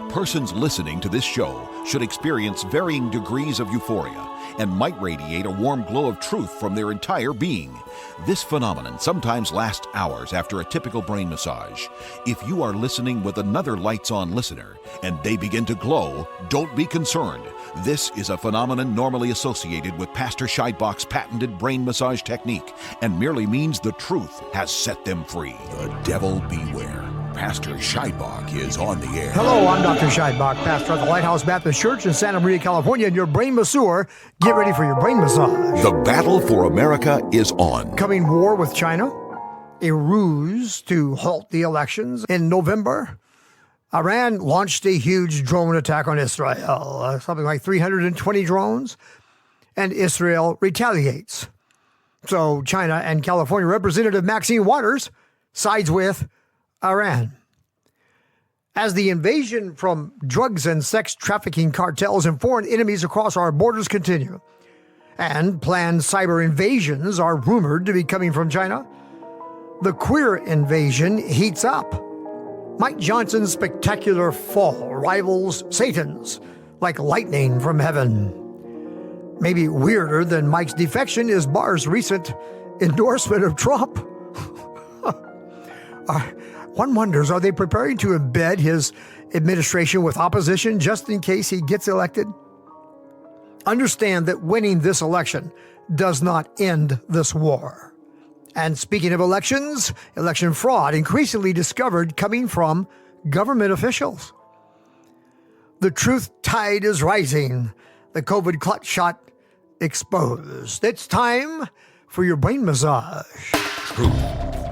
Persons listening to this show should experience varying degrees of euphoria and might radiate a warm glow of truth from their entire being. This phenomenon sometimes lasts hours after a typical brain massage. If you are listening with another lights-on listener and they begin to glow, don't be concerned. This is a phenomenon normally associated with Pastor Scheidbach's patented brain massage technique and merely means the truth has set them free. The devil beware. Pastor Scheidbach is on the air. Hello, I'm Dr. Scheidbach, pastor at the Lighthouse Baptist Church in Santa Maria, California, and your brain masseur. Get ready for your brain massage. The battle for America is on. Coming war with China, a ruse to halt the elections. In November, Iran launched a huge drone attack on Israel, something like 320 drones, and Israel retaliates. So China and California Representative Maxine Waters sides with Iran. As the invasion from drugs and sex trafficking cartels and foreign enemies across our borders continue, and planned cyber invasions are rumored to be coming from China, the queer invasion heats up. Mike Johnson's spectacular fall rivals Satan's like lightning from heaven. Maybe weirder than Mike's defection is Barr's recent endorsement of Trump. One wonders, are they preparing to embed his administration with opposition just in case he gets elected? Understand that winning this election does not end this war. And speaking of elections, election fraud increasingly discovered coming from government officials. The truth tide is rising. The COVID clot shot exposed. It's time for your brain massage. Truth.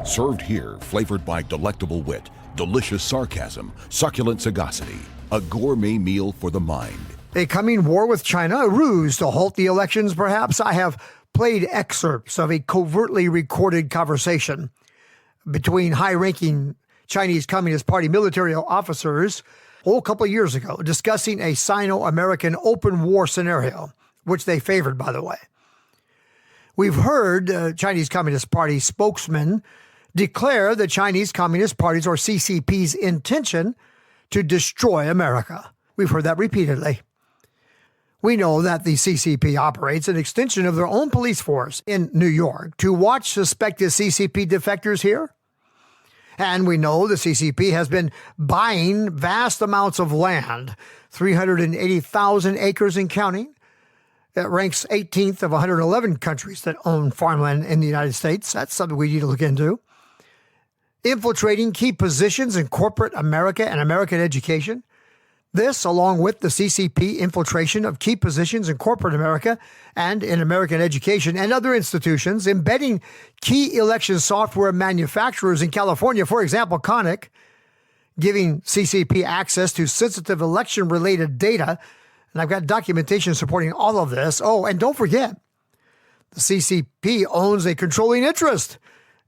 Served here, flavored by delectable wit, delicious sarcasm, succulent sagacity. A gourmet meal for the mind. A coming war with China, a ruse to halt the elections, perhaps. I have played excerpts of a covertly recorded conversation between high-ranking Chinese Communist Party military officers a couple of years ago, discussing a Sino-American open war scenario, which they favored, by the way. We've heard Chinese Communist Party spokesman declare the Chinese Communist Party's, or CCP's, intention to destroy America. We've heard that repeatedly. We know that the CCP operates an extension of their own police force in New York to watch suspected CCP defectors here. And we know the CCP has been buying vast amounts of land, 380,000 acres and counting. It ranks 18th of 111 countries that own farmland in the United States. That's something we need to look into. Infiltrating key positions in corporate America and American education. This, along with the CCP infiltration of key positions in corporate America and in American education and other institutions, embedding key election software manufacturers in California, for example, Conic, giving CCP access to sensitive election-related data. And I've got documentation supporting all of this. Oh, and don't forget, the CCP owns a controlling interest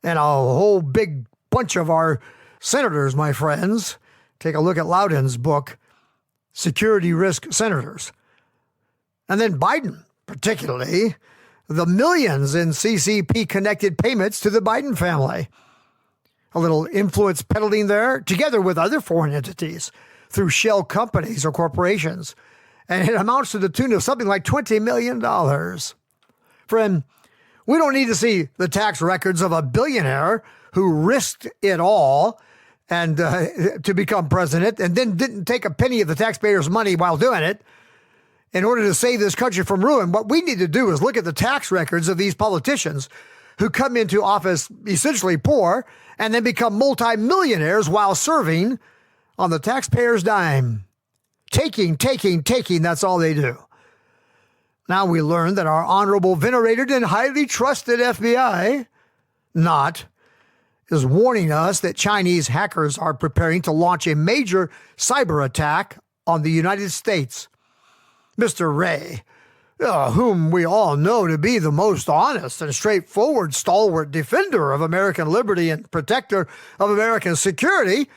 in a whole big bunch of our senators, my friends. Take a look at Loudon's book, Security Risk Senators. And then Biden, particularly, the millions in CCP-connected payments to the Biden family. A little influence peddling there, together with other foreign entities, through shell companies or corporations. And it amounts to the tune of something like $20 million. Friend, we don't need to see the tax records of a billionaire who risked it all and to become president and then didn't take a penny of the taxpayers' money while doing it in order to save this country from ruin. What we need to do is look at the tax records of these politicians who come into office essentially poor and then become multimillionaires while serving on the taxpayers' dime. Taking, that's all they do. Now we learn that our honorable, venerated, and highly trusted FBI, is warning us that Chinese hackers are preparing to launch a major cyber attack on the United States. Mr. Wray, whom we all know to be the most honest and straightforward stalwart defender of American liberty and protector of American security,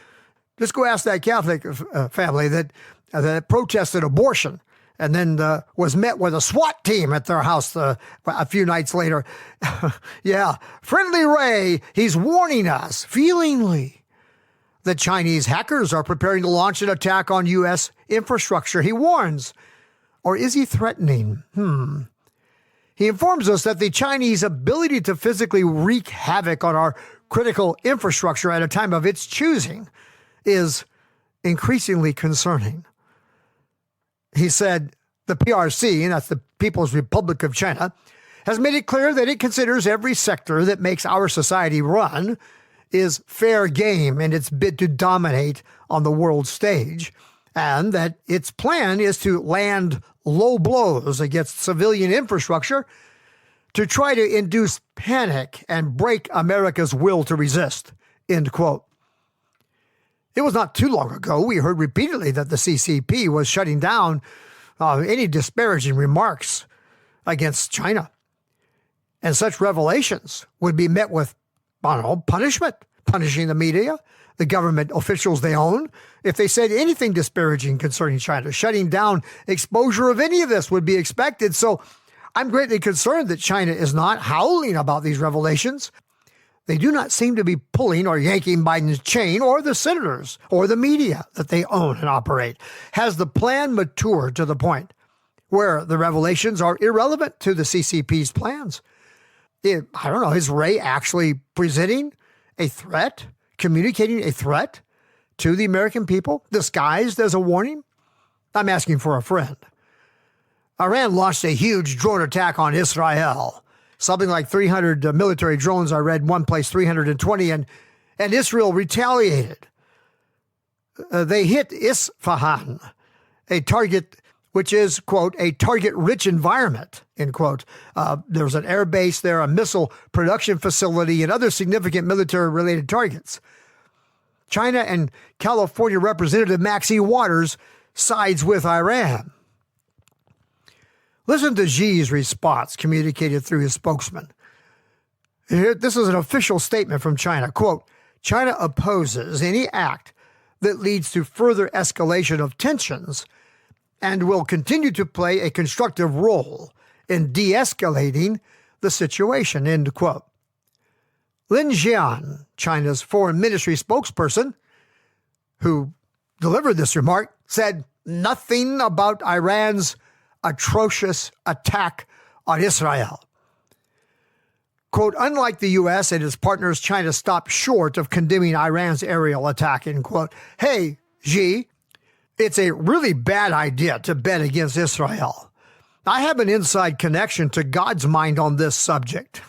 just go ask that Catholic family that protested abortion and then was met with a SWAT team at their house a few nights later. Yeah, friendly Ray, he's warning us feelingly that Chinese hackers are preparing to launch an attack on U.S. infrastructure. He warns. Or is he threatening? He informs us that the Chinese ability to physically wreak havoc on our critical infrastructure at a time of its choosing is increasingly concerning. He said the PRC, and that's the People's Republic of China, has made it clear that it considers every sector that makes our society run is fair game in its bid to dominate on the world stage, and that its plan is to land low blows against civilian infrastructure to try to induce panic and break America's will to resist, end quote. It was not too long ago we heard repeatedly that the CCP was shutting down any disparaging remarks against China. And such revelations would be met with, punishment, punishing the media, the government officials they own, if they said anything disparaging concerning China. Shutting down exposure of any of this would be expected. So I'm greatly concerned that China is not howling about these revelations. They do not seem to be pulling or yanking Biden's chain, or the senators or the media that they own and operate. Has the plan matured to the point where the revelations are irrelevant to the CCP's plans? Is Ray actually presenting a threat, communicating a threat to the American people, disguised as a warning? I'm asking for a friend. Iran launched a huge drone attack on Israel. Something like 300 military drones, I read one place 320, and Israel retaliated. They hit Isfahan, a target which is, quote, a target-rich environment, end quote. There's an air base there, a missile production facility, and other significant military-related targets. China and California Representative Maxine Waters sides with Iran. Listen to Xi's response, communicated through his spokesman. This is an official statement from China. Quote, China opposes any act that leads to further escalation of tensions and will continue to play a constructive role in de-escalating the situation, end quote. Lin Jian, China's foreign ministry spokesperson, who delivered this remark, said nothing about Iran's atrocious attack on Israel. Quote, unlike the U.S. and its partners, China stopped short of condemning Iran's aerial attack, end quote. Hey, Xi, it's a really bad idea to bet against Israel. I have an inside connection to God's mind on this subject.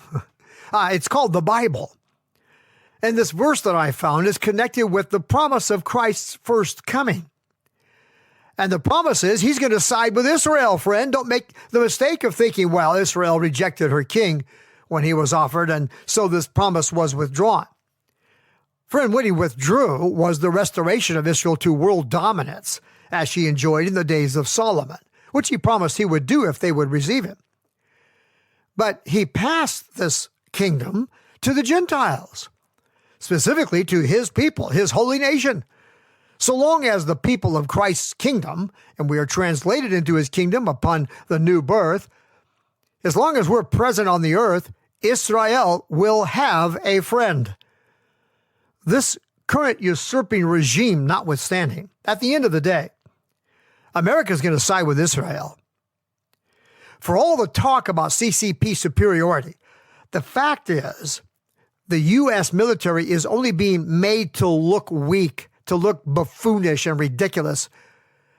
It's called the Bible. And this verse that I found is connected with the promise of Christ's first coming. And the promise is he's going to side with Israel, friend. Don't make the mistake of thinking, well, Israel rejected her king when he was offered, and so this promise was withdrawn. Friend, what he withdrew was the restoration of Israel to world dominance, as she enjoyed in the days of Solomon, which he promised he would do if they would receive him. But he passed this kingdom to the Gentiles, specifically to his people, his holy nation. So long as the people of Christ's kingdom, and we are translated into his kingdom upon the new birth, as long as we're present on the earth, Israel will have a friend. This current usurping regime notwithstanding, at the end of the day, America's going to side with Israel. For all the talk about CCP superiority, the fact is the U.S. military is only being made to look weak, to look buffoonish and ridiculous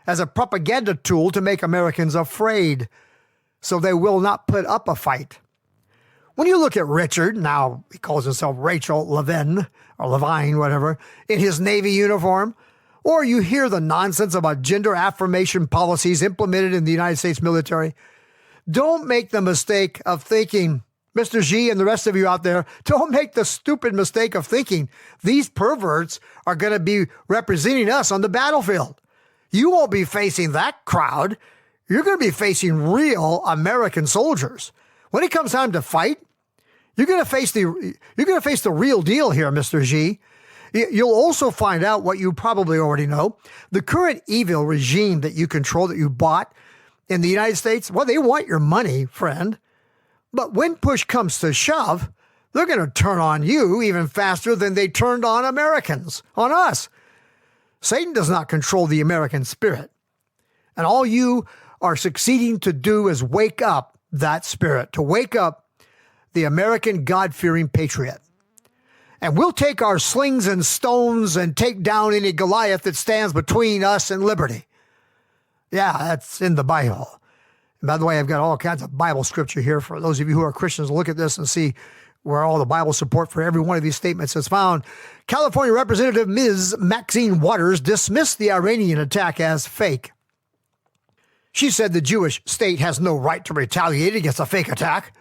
as a propaganda tool to make Americans afraid, so they will not put up a fight. When you look at Richard, now he calls himself Rachel Levine, or Levine, whatever, in his Navy uniform, or you hear the nonsense about gender affirmation policies implemented in the United States military, don't make the mistake of thinking, Mr. Xi and the rest of you out there, don't make the stupid mistake of thinking these perverts are going to be representing us on the battlefield. You won't be facing that crowd. You're going to be facing real American soldiers. When it comes time to fight, you're going to face the real deal here, Mr. Xi. You'll also find out what you probably already know. The current evil regime that you control, that you bought in the United States, well, they want your money, friend. But when push comes to shove, they're going to turn on you even faster than they turned on Americans, on us. Satan does not control the American spirit. And all you are succeeding to do is wake up that spirit, to wake up the American God-fearing patriot. And we'll take our slings and stones and take down any Goliath that stands between us and liberty. Yeah, that's in the Bible. And by the way, I've got all kinds of Bible scripture here for those of you who are Christians. Look at this and see where all the Bible support for every one of these statements is found. California Representative Ms. Maxine Waters dismissed the Iranian attack as fake. She said the Jewish state has no right to retaliate against a fake attack.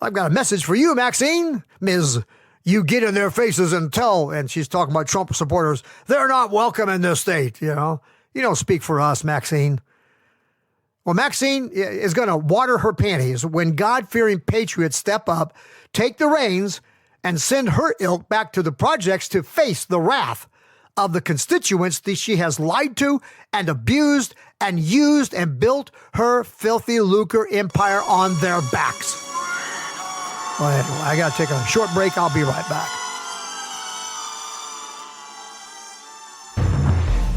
I've got a message for you, Maxine. Ms. You get in their faces and tell, and she's talking about Trump supporters, they're not welcome in this state, you know. You don't speak for us, Maxine. Well, Maxine is going to water her panties when God-fearing patriots step up, take the reins, and send her ilk back to the projects to face the wrath of the constituents that she has lied to and abused and used and built her filthy lucre empire on their backs. Well, anyway, I got to take a short break. I'll be right back.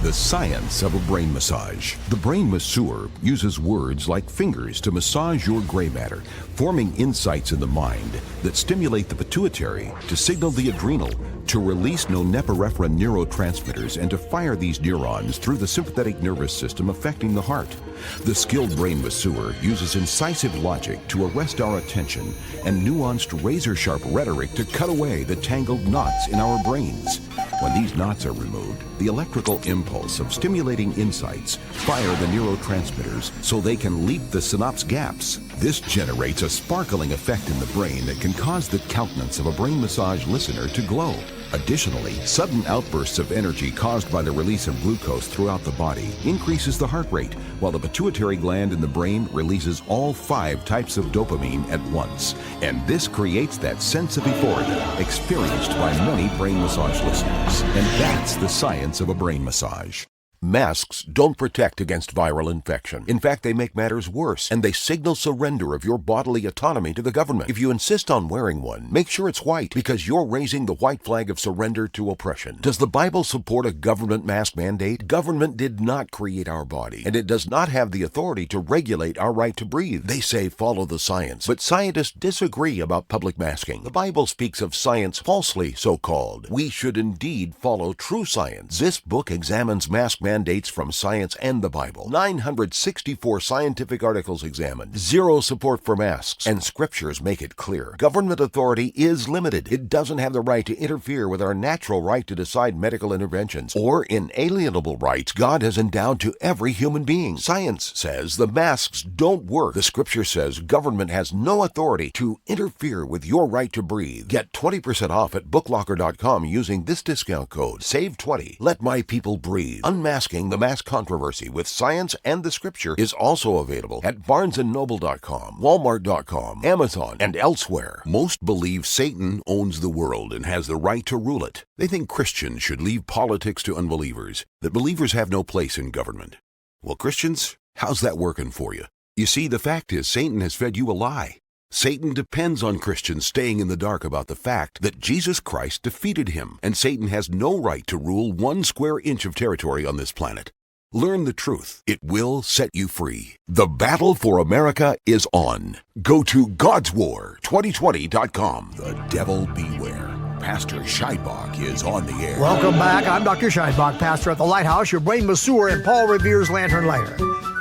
The science of a brain massage. The brain masseur uses words like fingers to massage your gray matter, forming insights in the mind that stimulate the pituitary to signal the adrenal to release norepinephrine neurotransmitters and to fire these neurons through the sympathetic nervous system affecting the heart. The skilled brain masseur uses incisive logic to arrest our attention and nuanced razor-sharp rhetoric to cut away the tangled knots in our brains. When these knots are removed, the electrical impulse of stimulating insights fire the neurotransmitters so they can leap the synapse gaps. This generates a sparkling effect in the brain that can cause the countenance of a brain massage listener to glow. Additionally, sudden outbursts of energy caused by the release of glucose throughout the body increases the heart rate, while the pituitary gland in the brain releases all 5 types of dopamine at once. And this creates that sense of euphoria experienced by many brain massage listeners. And that's the science of a brain massage. Masks don't protect against viral infection. In fact, they make matters worse, and they signal surrender of your bodily autonomy to the government. If you insist on wearing one, make sure it's white, because you're raising the white flag of surrender to oppression. Does the Bible support a government mask mandate? Government did not create our body, and it does not have the authority to regulate our right to breathe. They say follow the science, but scientists disagree about public masking. The Bible speaks of science falsely so-called. We should indeed follow true science. This book examines mask mandates from science and the Bible. 964 scientific articles examined. 0 support for masks, and scriptures make it clear. Government authority is limited. It doesn't have the right to interfere with our natural right to decide medical interventions or inalienable rights God has endowed to every human being. Science says the masks don't work. The scripture says government has no authority to interfere with your right to breathe. Get 20% off at booklocker.com using this discount code. Save 20. Let my people breathe. Unmasking the Mask Controversy with Science and the Scripture is also available at barnesandnoble.com, walmart.com, Amazon, and elsewhere. Most believe Satan owns the world and has the right to rule it. They think Christians should leave politics to unbelievers, that believers have no place in government. Well, Christians, how's that working for you? You see, the fact is Satan has fed you a lie. Satan depends on Christians staying in the dark about the fact that Jesus Christ defeated him, and Satan has no right to rule 1 square inch of territory on this planet. Learn the truth. It will set you free. The battle for America is on. Go to God'sWar2020.com. The devil beware. Pastor Scheidbach is on the air. Welcome back. I'm Dr. Scheidbach, pastor at the Lighthouse, your brain masseur and Paul Revere's lantern lighter.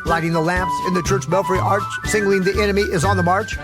Lighting the lamps in the church belfry arch, signaling the enemy is on the march.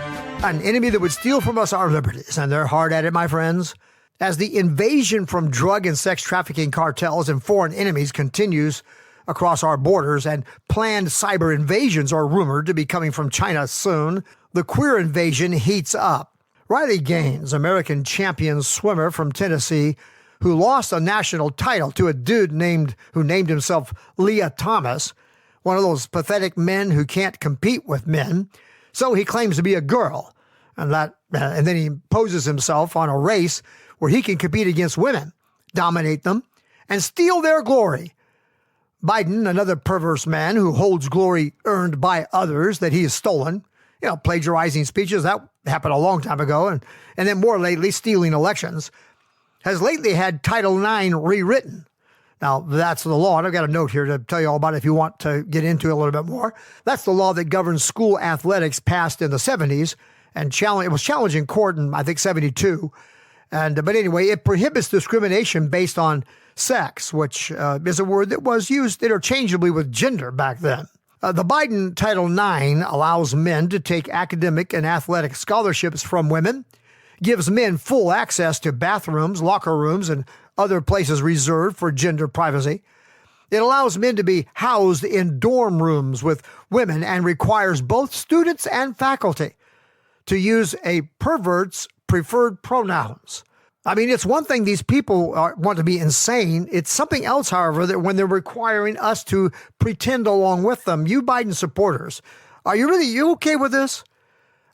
An enemy that would steal from us our liberties, and they're hard at it, my friends. As the invasion from drug and sex trafficking cartels and foreign enemies continues across our borders, and planned cyber invasions are rumored to be coming from China soon, the queer invasion heats up. Riley Gaines, American champion swimmer from Tennessee, who lost a national title to a dude who named himself Leah Thomas, one of those pathetic men who can't compete with men. So he claims to be a girl, and then he poses himself on a race where he can compete against women, dominate them, and steal their glory. Biden, another perverse man who holds glory earned by others that he has stolen, plagiarizing speeches. That happened a long time ago. And then more lately, stealing elections, has lately had Title IX rewritten. Now, that's the law, and I've got a note here to tell you all about it if you want to get into it a little bit more. That's the law that governs school athletics, passed in the 70s, and it was challenged in court in, I think, 72. But anyway, it prohibits discrimination based on sex, which is a word that was used interchangeably with gender back then. The Biden Title IX allows men to take academic and athletic scholarships from women, gives men full access to bathrooms, locker rooms, and other places reserved for gender privacy. It allows men to be housed in dorm rooms with women and requires both students and faculty to use a pervert's preferred pronouns. I mean, it's one thing these people want to be insane. It's something else, however, that when they're requiring us to pretend along with them. You Biden supporters, are you okay with this?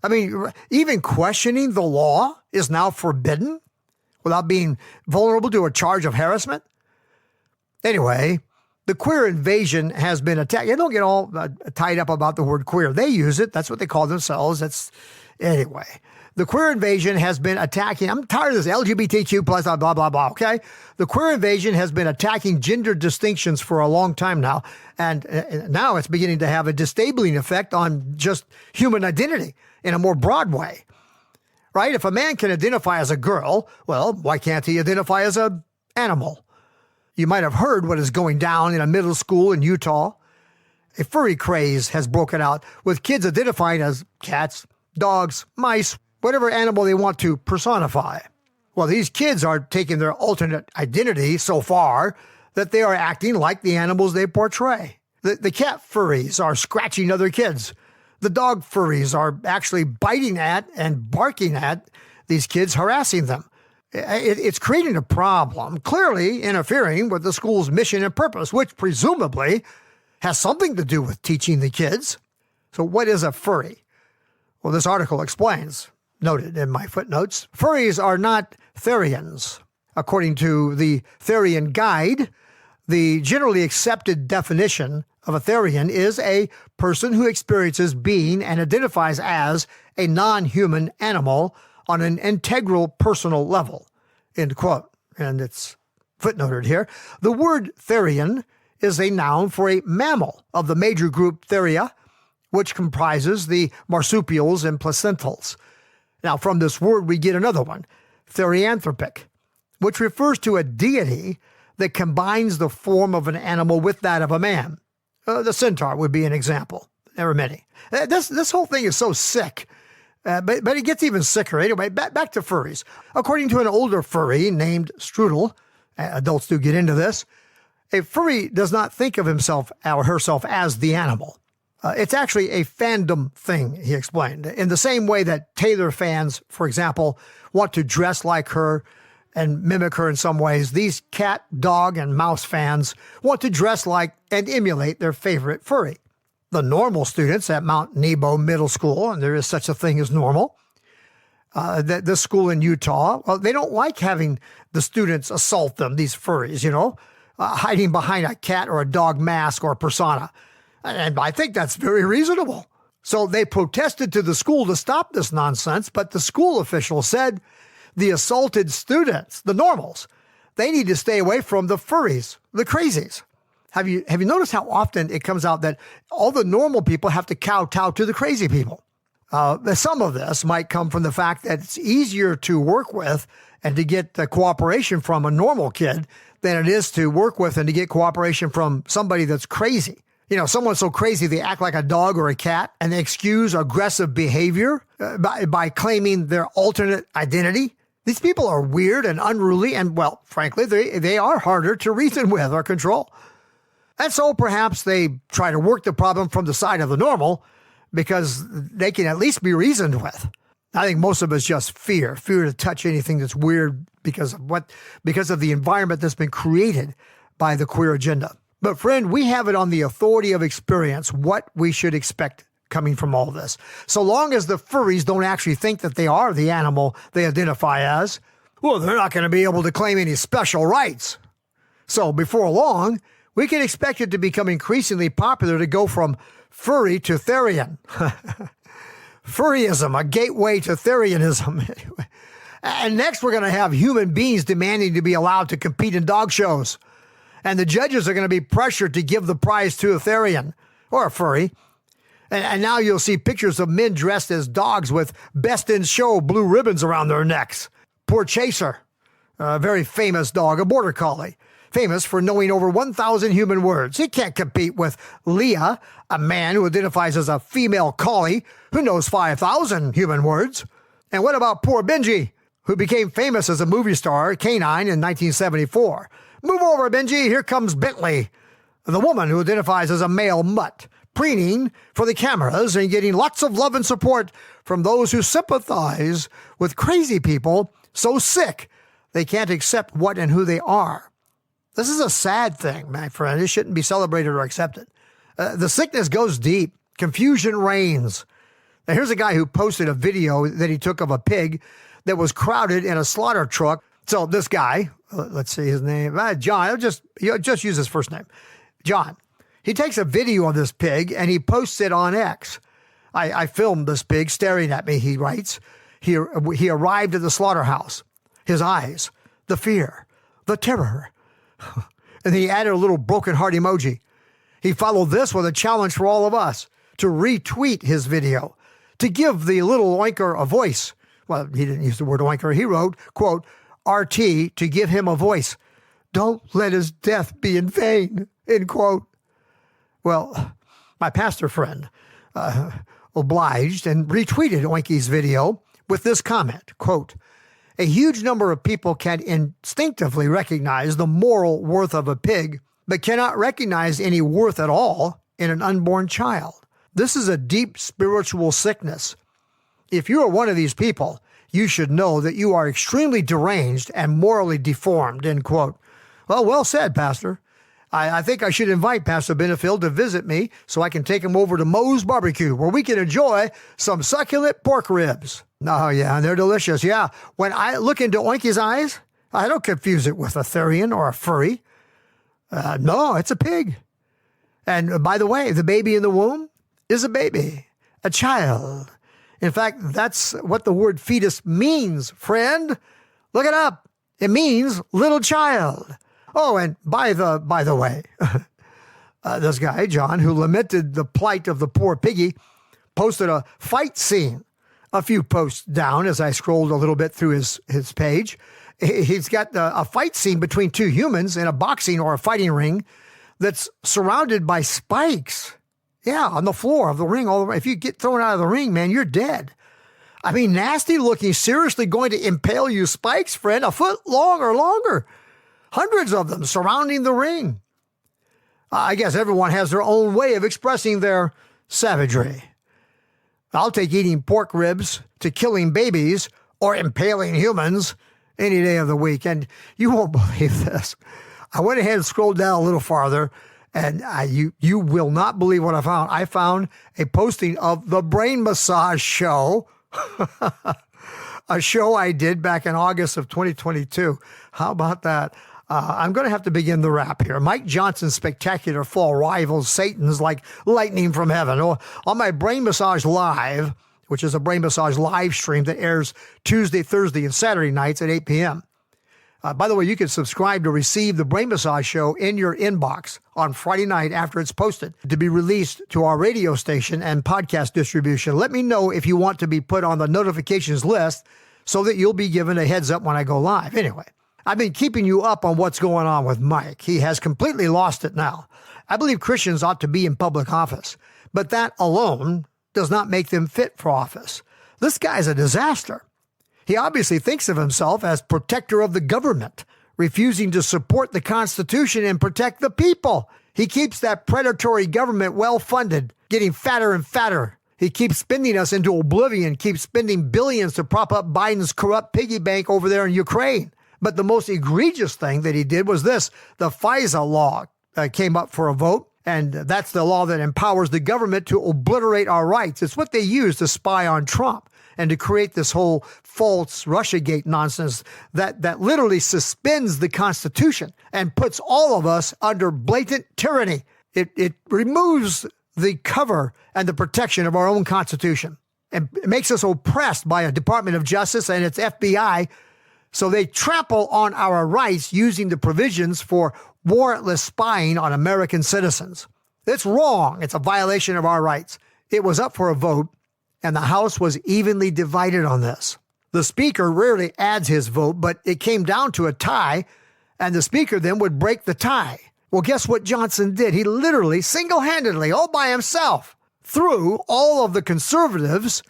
I mean, even questioning the law is now forbidden without being vulnerable to a charge of harassment. Anyway, the queer invasion has been attacked. You don't get all tied up about the word queer. They use it. That's what they call themselves. Anyway. The queer invasion has been attacking, I'm tired of this, LGBTQ plus blah, blah, blah, okay? The queer invasion has been attacking gender distinctions for a long time now, and now it's beginning to have a disabling effect on just human identity in a more broad way, right? If a man can identify as a girl, well, why can't he identify as an animal? You might have heard what is going down in a middle school in Utah. A furry craze has broken out with kids identifying as cats, dogs, mice, whatever animal they want to personify. Well, these kids are taking their alternate identity so far that they are acting like the animals they portray. The cat furries are scratching other kids. The dog furries are actually biting at and barking at these kids, harassing them. It's creating a problem, clearly interfering with the school's mission and purpose, which presumably has something to do with teaching the kids. So what is a furry? Well, this article explains. Noted in my footnotes, furries are not Therians. According to the Therian Guide, the generally accepted definition of a Therian is a person who experiences being and identifies as a non-human animal on an integral personal level, end quote. And it's footnoted here. The word Therian is a noun for a mammal of the major group Theria, which comprises the marsupials and placentals. Now, from this word, we get another one, therianthropic, which refers to a deity that combines the form of an animal with that of a man. The centaur would be an example. There are many. This whole thing is so sick, but it gets even sicker. Anyway, back to furries. According to an older furry named Strudel, adults do get into this, a furry does not think of himself or herself as the animal. It's actually a fandom thing, he explained. In the same way that Taylor fans, for example, want to dress like her and mimic her in some ways, these cat, dog, and mouse fans want to dress like and emulate their favorite furry. The normal students at Mount Nebo Middle School, and there is such a thing as normal, this school in Utah, well, they don't like having the students assault them, these furries, hiding behind a cat or a dog mask or persona. And I think that's very reasonable. So they protested to the school to stop this nonsense, but the school officials said the assaulted students, the normals, they need to stay away from the furries, the crazies. Have you noticed how often it comes out that all the normal people have to kowtow to the crazy people? Some of this might come from the fact that it's easier to work with and to get the cooperation from a normal kid than it is to work with and to get cooperation from somebody that's crazy. Someone so crazy they act like a dog or a cat, and they excuse aggressive behavior by claiming their alternate identity. These people are weird and unruly, and, well, frankly, they are harder to reason with or control. And so perhaps they try to work the problem from the side of the normal because they can at least be reasoned with. I think most of it's just fear to touch anything that's weird because of the environment that's been created by the queer agenda. But friend, we have it on the authority of experience what we should expect coming from all this. So long as the furries don't actually think that they are the animal they identify as, well, they're not going to be able to claim any special rights. So before long, we can expect it to become increasingly popular to go from furry to Therian. Furryism, a gateway to Therianism. And next, we're going to have human beings demanding to be allowed to compete in dog shows. And the judges are going to be pressured to give the prize to a Therian or a furry. And now you'll see pictures of men dressed as dogs with best in show blue ribbons around their necks. Poor Chaser, a very famous dog, a border collie, famous for knowing over 1,000 human words. He can't compete with Leah, a man who identifies as a female collie who knows 5,000 human words. And what about poor Benji, who became famous as a movie star, canine, in 1974? Move over, Benji. Here comes Bentley, the woman who identifies as a male mutt, preening for the cameras and getting lots of love and support from those who sympathize with crazy people so sick they can't accept what and who they are. This is a sad thing, my friend. It shouldn't be celebrated or accepted. The sickness goes deep. Confusion reigns. Now, here's a guy who posted a video that he took of a pig that was crowded in a slaughter truck. So this guy, let's see his name, John, I'll just use his first name, John. He takes a video of this pig and he posts it on X. I filmed this pig staring at me, he writes. He arrived at the slaughterhouse. His eyes, the fear, the terror. And he added a little broken heart emoji. He followed this with a challenge for all of us to retweet his video, to give the little oinker a voice. Well, he didn't use the word oinker. He wrote, quote, RT to give him a voice. Don't let his death be in vain, end quote. Well, my pastor friend obliged and retweeted Oinky's video with this comment, quote, a huge number of people can instinctively recognize the moral worth of a pig, but cannot recognize any worth at all in an unborn child. This is a deep spiritual sickness. If you are one of these people, you should know that you are extremely deranged and morally deformed, end quote. Well said, Pastor. I think I should invite Pastor Benefield to visit me so I can take him over to Moe's Barbecue, where we can enjoy some succulent pork ribs. Oh, yeah, and they're delicious. Yeah, when I look into Oinky's eyes, I don't confuse it with a Therian or a furry. No, it's a pig. And by the way, the baby in the womb is a baby, a child. In fact, that's what the word fetus means, friend. Look it up. It means little child. Oh, and by the way, this guy, John, who lamented the plight of the poor piggy, posted a fight scene a few posts down as I scrolled a little bit through his page. He's got a fight scene between two humans in a boxing or a fighting ring that's surrounded by spikes. Yeah, on the floor of the ring. All the way. If you get thrown out of the ring, man, you're dead. I mean, nasty looking, seriously going to impale you spikes, friend, a foot long or longer. Hundreds of them surrounding the ring. I guess everyone has their own way of expressing their savagery. I'll take eating pork ribs to killing babies or impaling humans any day of the week. And you won't believe this. I went ahead and scrolled down a little farther, and you will not believe what I found. I found a posting of the Brain Massage Show, a show I did back in August of 2022. How about that? I'm going to have to begin the rap here. Mike Johnson's spectacular fall rivals Satan's like lightning from heaven. On my Brain Massage Live, which is a Brain Massage live stream that airs Tuesday, Thursday, and Saturday nights at 8 p.m. By the way, you can subscribe to receive the Brain Massage Show in your inbox on Friday night after it's posted to be released to our radio station and podcast distribution. Let me know if you want to be put on the notifications list so that you'll be given a heads up when I go live. Anyway, I've been keeping you up on what's going on with Mike. He has completely lost it now. I believe Christians ought to be in public office, but that alone does not make them fit for office. This guy's a disaster. He obviously thinks of himself as protector of the government, refusing to support the Constitution and protect the people. He keeps that predatory government well-funded, getting fatter and fatter. He keeps spending us into oblivion, keeps spending billions to prop up Biden's corrupt piggy bank over there in Ukraine. But the most egregious thing that he did was this. The FISA law came up for a vote, and that's the law that empowers the government to obliterate our rights. It's what they use to spy on Trump and to create this whole false Russiagate nonsense that literally suspends the Constitution and puts all of us under blatant tyranny. It removes the cover and the protection of our own Constitution. and it makes us oppressed by a Department of Justice and its FBI. So they trample on our rights using the provisions for warrantless spying on American citizens. It's wrong. It's a violation of our rights. It was up for a vote, and the House was evenly divided on this. The Speaker rarely adds his vote, but it came down to a tie, and the Speaker then would break the tie. Well, guess what Johnson did? He literally, single-handedly, all by himself, threw all of the conservatives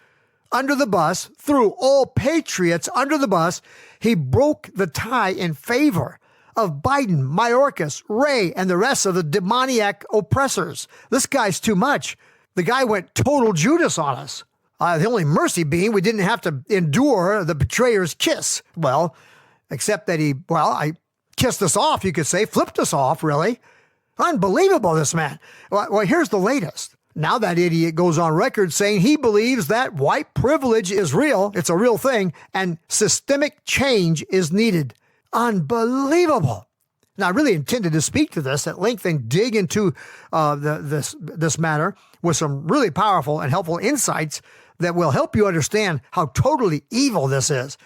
under the bus, threw all patriots under the bus. He broke the tie in favor of Biden, Mayorkas, Wray, and the rest of the demoniac oppressors. This guy's too much. The guy went total Judas on us. The only mercy being we didn't have to endure the betrayer's kiss. Well, except that I kissed us off, you could say, flipped us off, really. Unbelievable, this man. Well, here's the latest. Now that idiot goes on record saying he believes that white privilege is real, it's a real thing, and systemic change is needed. Unbelievable. Now, I really intended to speak to this at length and dig into this matter with some really powerful and helpful insights that will help you understand how totally evil this is.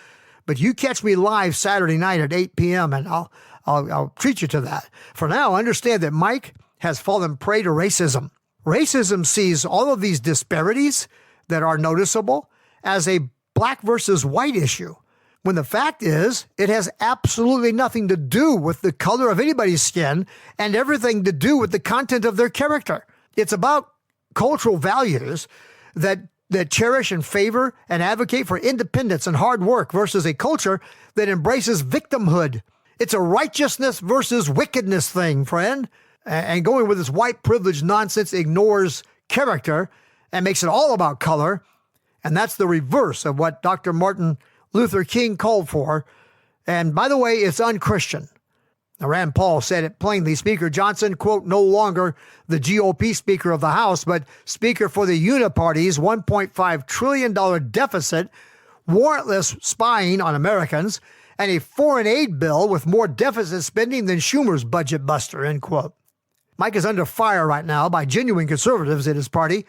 But you catch me live Saturday night at 8 p.m. and I'll treat you to that. For now, understand that Mike has fallen prey to racism. Racism sees all of these disparities that are noticeable as a black versus white issue, when the fact is it has absolutely nothing to do with the color of anybody's skin and everything to do with the content of their character. It's about cultural values that cherish and favor and advocate for independence and hard work versus a culture that embraces victimhood. It's a righteousness versus wickedness thing, friend. And going with this white privilege nonsense ignores character and makes it all about color. And that's the reverse of what Dr. Martin Luther King called for. And by the way, it's unchristian. Now, Rand Paul said it plainly. Speaker Johnson, quote, no longer the GOP Speaker of the House, but Speaker for the Uniparty's $1.5 trillion deficit, warrantless spying on Americans, and a foreign aid bill with more deficit spending than Schumer's budget buster, end quote. Mike is under fire right now by genuine conservatives in his party,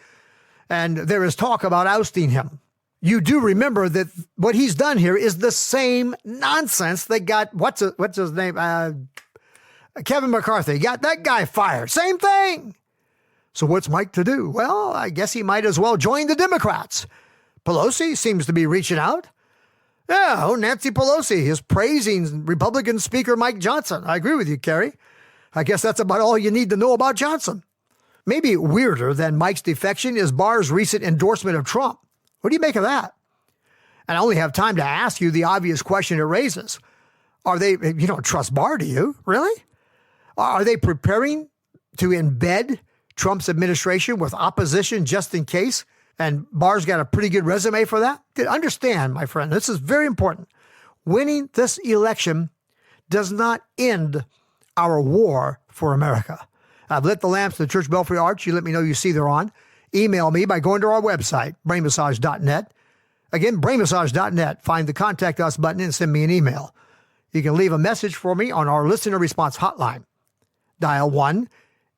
and there is talk about ousting him. You do remember that what he's done here is the same nonsense that got, what's his name? Kevin McCarthy. Got that guy fired. Same thing. So what's Mike to do? Well, I guess he might as well join the Democrats. Pelosi seems to be reaching out. Yeah, Nancy Pelosi is praising Republican Speaker Mike Johnson. I agree with you, Kerry. I guess that's about all you need to know about Johnson. Maybe weirder than Mike's defection is Barr's recent endorsement of Trump. What do you make of that? And I only have time to ask you the obvious question it raises. You don't trust Barr, do you? Really? Are they preparing to embed Trump's administration with opposition just in case? And Barr's got a pretty good resume for that? Understand, my friend, this is very important. Winning this election does not end our war for America. I've lit the lamps at the Church Belfry Arch. You let me know you see they're on. Email me by going to our website, brainmassage.net. Again, brainmassage.net. Find the Contact Us button and send me an email. You can leave a message for me on our listener response hotline. Dial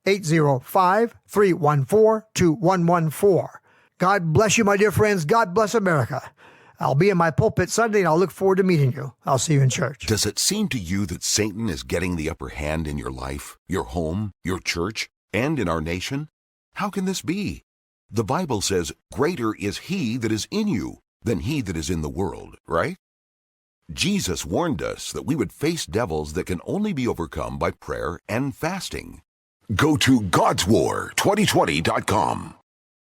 1-805-314-2114. God bless you, my dear friends. God bless America. I'll be in my pulpit Sunday, and I'll look forward to meeting you. I'll see you in church. Does it seem to you that Satan is getting the upper hand in your life, your home, your church, and in our nation? How can this be? The Bible says, greater is he that is in you than he that is in the world, right? Jesus warned us that we would face devils that can only be overcome by prayer and fasting. Go to God'sWar2020.com.